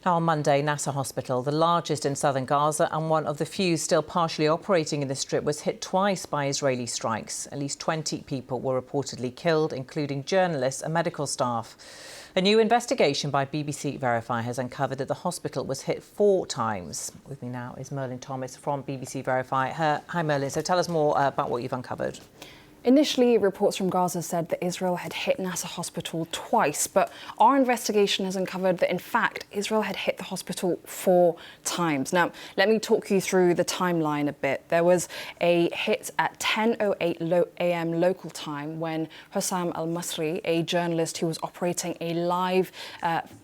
Now, on Monday, Nasser Hospital, the largest in southern Gaza and one of the few still partially operating in the Strip, was hit twice by Israeli strikes. At least 20 people were reportedly killed, including journalists and medical staff. A new investigation by BBC Verify has uncovered that the hospital was hit 4 times. With me now is Merlin Thomas from BBC Verify. Hi, Merlin. So tell us more about what you've uncovered. Initially, reports from Gaza said that Israel had hit Nasser Hospital twice, but our investigation has uncovered that, in fact, Israel had hit the hospital 4 times. Now, let me talk you through the timeline a bit. There was a hit at 10:08 a.m. local time when Hussam al-Masri, a journalist who was operating a live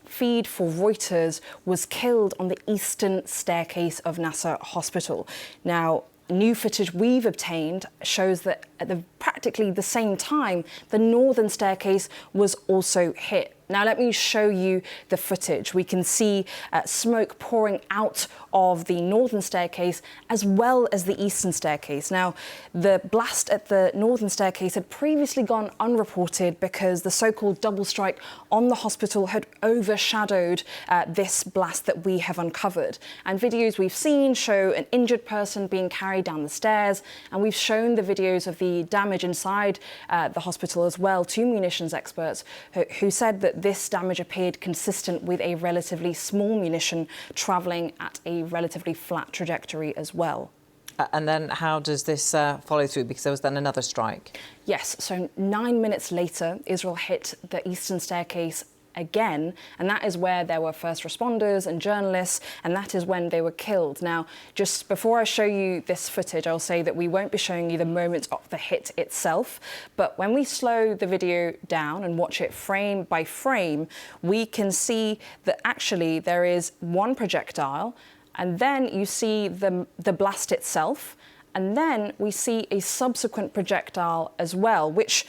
feed for Reuters, was killed on the eastern staircase of Nasser Hospital. Now, new footage we've obtained shows that at practically the same time, the northern staircase was also hit. Now, let me show you the footage. We can see smoke pouring out of the northern staircase as well as the eastern staircase. Now, the blast at the northern staircase had previously gone unreported because the so-called double strike on the hospital had overshadowed this blast that we have uncovered. And videos we've seen show an injured person being carried down the stairs, and we've shown the videos of the damage inside the hospital as well to munitions experts who said that this damage appeared consistent with a relatively small munition travelling at a relatively flat trajectory as well. And then how does this follow through? Because there was then another strike. Yes, so 9 minutes later, Israel hit the eastern staircase again, and that is where there were first responders and journalists, and that is when they were killed. Now, just before I show you this footage, I'll say that we won't be showing you the moment of the hit itself, but when we slow the video down and watch it frame by frame, we can see that actually there is one projectile, and then you see the blast itself, and then we see a subsequent projectile as well, which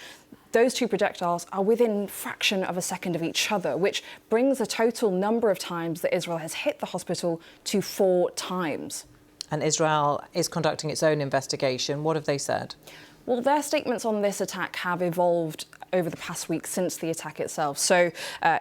those 2 projectiles are within a fraction of a second of each other, which brings the total number of times that Israel has hit the hospital to 4 times. And Israel is conducting its own investigation. What have they said? Well, their statements on this attack have evolved over the past week since the attack itself. So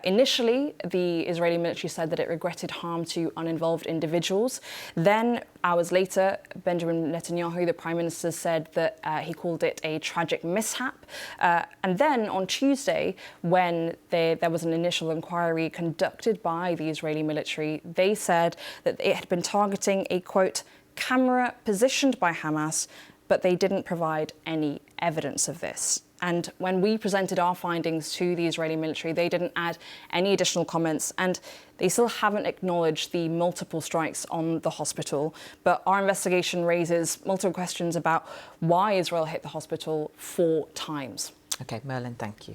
initially, the Israeli military said that it regretted harm to uninvolved individuals. Then, hours later, Benjamin Netanyahu, the Prime Minister, said that he called it a tragic mishap. And then on Tuesday, when there was an initial inquiry conducted by the Israeli military, they said that it had been targeting a, quote, camera positioned by Hamas, but they didn't provide any evidence of this. And when we presented our findings to the Israeli military, they didn't add any additional comments, and they still haven't acknowledged the multiple strikes on the hospital. But our investigation raises multiple questions about why Israel hit the hospital 4 times. OK, Merlin, thank you.